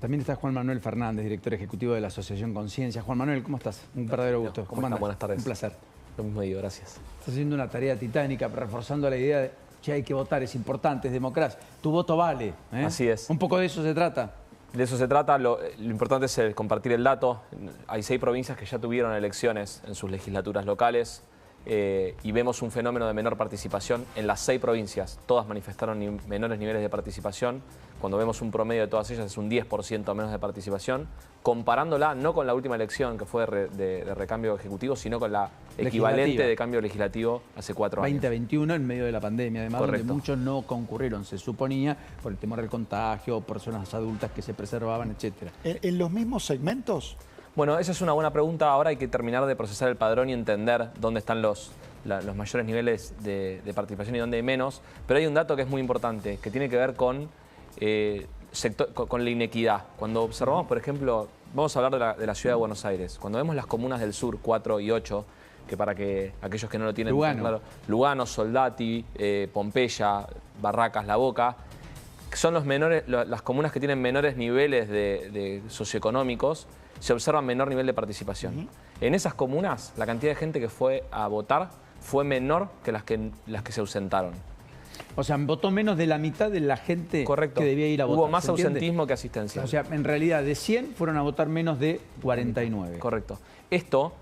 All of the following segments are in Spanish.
También está Juan Manuel Fernández, director ejecutivo de la Asociación Conciencia. Juan Manuel, ¿cómo estás? Un verdadero gusto. ¿Cómo estás? Buenas tardes. Un placer. Lo mismo digo, gracias. Estás haciendo una tarea titánica, reforzando la idea de que hay que votar, es importante, es democracia. Tu voto vale. Así es. Un poco de eso se trata. De eso se trata. Lo importante es compartir el dato. Hay 6 provincias que ya tuvieron elecciones en sus legislaturas locales y vemos un fenómeno de menor participación en las 6 provincias. Todas manifestaron menores niveles de participación. Cuando vemos un promedio de todas ellas es un 10% menos de participación, comparándola no con la última elección que fue de recambio ejecutivo, sino con la equivalente de cambio legislativo hace 4 años. 2021, en medio de la pandemia, además, Correcto. donde muchos no concurrieron, se suponía, por el temor al contagio, personas adultas que se preservaban, etcétera. ¿En los mismos segmentos? Bueno, esa es una buena pregunta. Ahora hay que terminar de procesar el padrón y entender dónde están los mayores niveles de participación y dónde hay menos. Pero hay un dato que es muy importante, que tiene que ver con la inequidad. Cuando observamos, por ejemplo, vamos a hablar de la ciudad de Buenos Aires. Cuando vemos las comunas del sur, 4 y 8, que para que aquellos que no lo tienen tan claro, Lugano, Soldati, Pompeya, Barracas, La Boca, son las comunas que tienen menores niveles de socioeconómicos, se observa menor nivel de participación. En esas comunas, la cantidad de gente que fue a votar fue menor que las que se ausentaron. O sea, votó menos de la mitad de la gente que debía ir a votar. Hubo más ausentismo que asistencia. O sea, en realidad, de 100 fueron a votar menos de 49. Correcto. Esto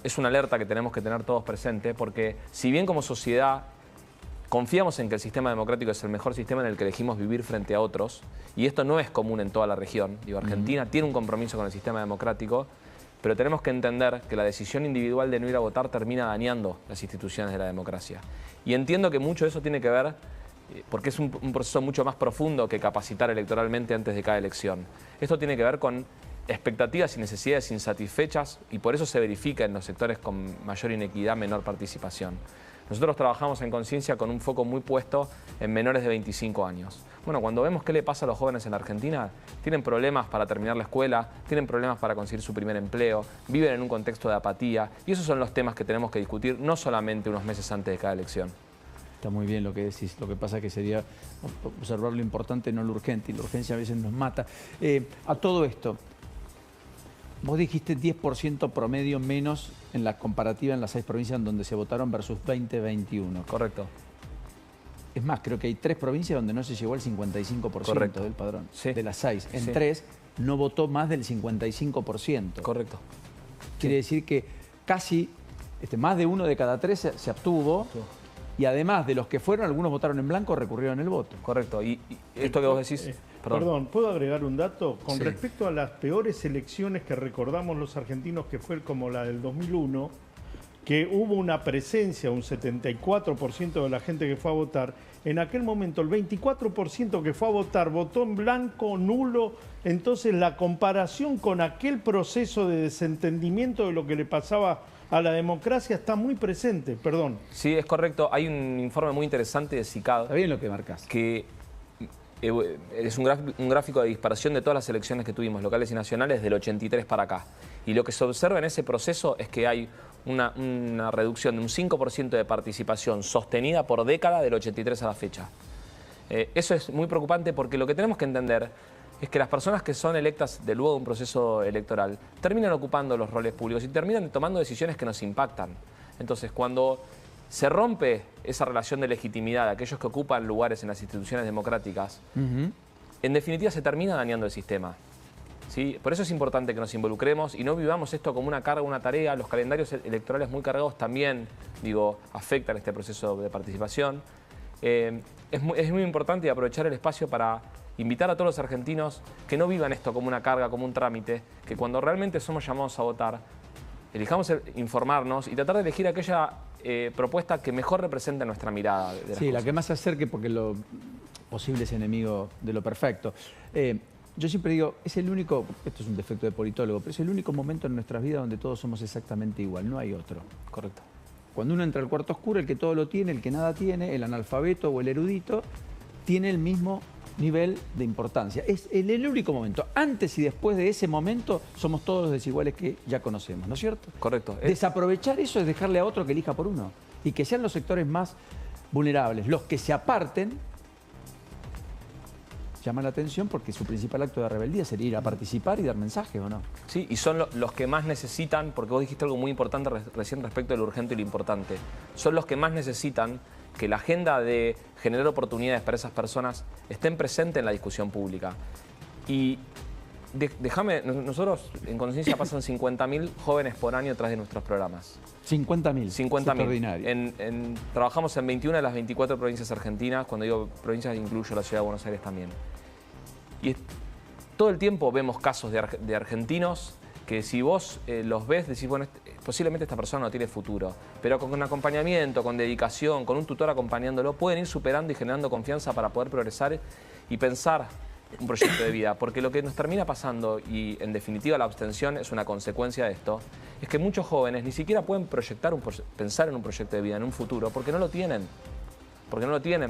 es una alerta que tenemos que tener todos presente, porque si bien como sociedad confiamos en que el sistema democrático es el mejor sistema en el que elegimos vivir frente a otros, y esto no es común en toda la región. Digo, Argentina tiene un compromiso con el sistema democrático, pero tenemos que entender que la decisión individual de no ir a votar termina dañando las instituciones de la democracia. Y entiendo que mucho de eso tiene que ver, porque es un proceso mucho más profundo que capacitar electoralmente antes de cada elección. Esto tiene que ver con expectativas y necesidades insatisfechas, y por eso se verifica en los sectores con mayor inequidad, menor participación. Nosotros trabajamos en Conciencia con un foco muy puesto en menores de 25 años. Bueno, cuando vemos qué le pasa a los jóvenes en la Argentina, tienen problemas para terminar la escuela, tienen problemas para conseguir su primer empleo, viven en un contexto de apatía, y esos son los temas que tenemos que discutir no solamente unos meses antes de cada elección. Está muy bien lo que decís, lo que pasa que sería observar lo importante, no lo urgente, y la urgencia a veces nos mata. A todo esto, vos dijiste 10% promedio menos en la comparativa en las 6 provincias en donde se votaron versus 2021. Correcto. Es más, creo que hay 3 provincias donde no se llegó al 55% del padrón. Sí. De las 6. En 3 no votó más del 55%. Correcto. Quiere decir que casi más de 1 de cada 3 se abstuvo. Y además de los que fueron, algunos votaron en blanco o recurrieron el voto. Correcto. Y esto que vos decís... Perdón, ¿puedo agregar un dato? Con respecto a las peores elecciones que recordamos los argentinos, que fue como la del 2001, que hubo una presencia, un 74% de la gente que fue a votar, en aquel momento el 24% que fue a votar votó en blanco, nulo. Entonces la comparación con aquel proceso de desentendimiento de lo que le pasaba a la democracia está muy presente, perdón. Sí, es correcto. Hay un informe muy interesante de CICAD. Está bien lo que marcas. Que es un gráfico de dispersión de todas las elecciones que tuvimos, locales y nacionales, del 83 para acá. Y lo que se observa en ese proceso es que hay una reducción de un 5% de participación sostenida por década del 83 a la fecha. Eso es muy preocupante porque lo que tenemos que entender es que las personas que son electas de luego de un proceso electoral terminan ocupando los roles públicos y terminan tomando decisiones que nos impactan. Entonces, cuando se rompe esa relación de legitimidad de aquellos que ocupan lugares en las instituciones democráticas, en definitiva se termina dañando el sistema. ¿Sí? Por eso es importante que nos involucremos y no vivamos esto como una carga, una tarea. Los calendarios electorales muy cargados también, afectan este proceso de participación. Es muy importante aprovechar el espacio para invitar a todos los argentinos que no vivan esto como una carga, como un trámite, que cuando realmente somos llamados a votar, elijamos informarnos y tratar de elegir aquella propuesta que mejor represente nuestra mirada. Sí, la que más se acerque, porque lo posible es enemigo de lo perfecto. Yo siempre digo, es el único, esto es un defecto de politólogo, pero es el único momento en nuestras vidas donde todos somos exactamente igual, no hay otro. Correcto. Cuando uno entra al cuarto oscuro, el que todo lo tiene, el que nada tiene, el analfabeto o el erudito, tiene el mismo nivel de importancia. Es el único momento. Antes y después de ese momento somos todos los desiguales que ya conocemos, ¿no es cierto? Correcto. Desaprovechar eso es dejarle a otro que elija por uno. Y que sean los sectores más vulnerables los que se aparten llama la atención porque su principal acto de rebeldía sería ir a participar y dar mensajes, ¿o no? Sí, y son los que más necesitan, porque vos dijiste algo muy importante recién respecto de lo urgente y lo importante, son los que más necesitan que la agenda de generar oportunidades para esas personas estén presentes en la discusión pública. Y déjame, nosotros en Conciencia pasan 50.000 jóvenes por año atrás de nuestros programas. 50.000. 50.000. Extraordinario. Trabajamos en 21 de las 24 provincias argentinas. Cuando digo provincias incluyo la ciudad de Buenos Aires también. Y todo el tiempo vemos casos de argentinos que si vos los ves, decís, bueno, posiblemente esta persona no tiene futuro. Pero con un acompañamiento, con dedicación, con un tutor acompañándolo, pueden ir superando y generando confianza para poder progresar y pensar un proyecto de vida, porque lo que nos termina pasando, y en definitiva la abstención es una consecuencia de esto, es que muchos jóvenes ni siquiera pueden pensar en un proyecto de vida, en un futuro, porque no lo tienen.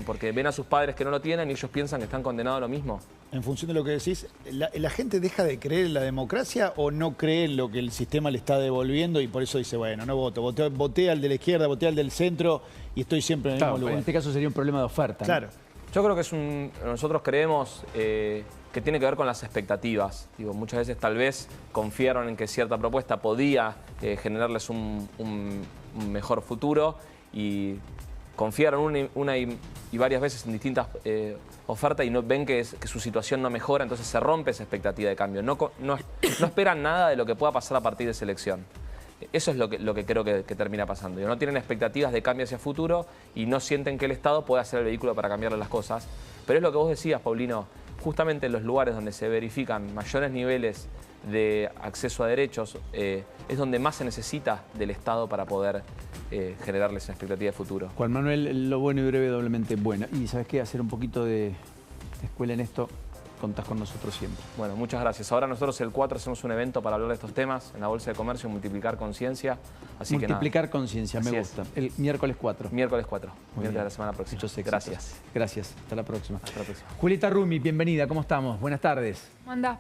Porque ven a sus padres que no lo tienen y ellos piensan que están condenados a lo mismo. En función de lo que decís, ¿la gente deja de creer en la democracia o no cree en lo que el sistema le está devolviendo y por eso dice, bueno, no voto, voté al de la izquierda, voté al del centro y estoy siempre en el mismo lugar? En este caso sería un problema de oferta, claro. ¿no? Yo creo que nosotros creemos que tiene que ver con las expectativas. Digo, muchas veces tal vez confiaron en que cierta propuesta podía generarles un mejor futuro y confiaron una y varias veces en distintas ofertas y no ven que su situación no mejora, entonces se rompe esa expectativa de cambio. No esperan nada de lo que pueda pasar a partir de esa elección. Eso es lo que creo que termina pasando. No tienen expectativas de cambio hacia futuro y no sienten que el Estado pueda ser el vehículo para cambiarle las cosas. Pero es lo que vos decías, Paulino, justamente en los lugares donde se verifican mayores niveles de acceso a derechos, es donde más se necesita del Estado para poder generarles una expectativa de futuro. Juan Manuel, lo bueno y breve, doblemente bueno. Y ¿sabes qué? Hacer un poquito de escuela en esto, contás con nosotros siempre. Bueno, muchas gracias. Ahora nosotros el 4 hacemos un evento para hablar de estos temas en la Bolsa de Comercio, Multiplicar Conciencia. Multiplicar Conciencia, me Así gusta. El miércoles 4. Miércoles 4, miércoles bien. de la semana próxima. Muchos éxitos. Gracias. Gracias. Hasta la próxima. Hasta la próxima. Julieta Rumi, bienvenida. ¿Cómo estamos? Buenas tardes. ¿Cómo andás?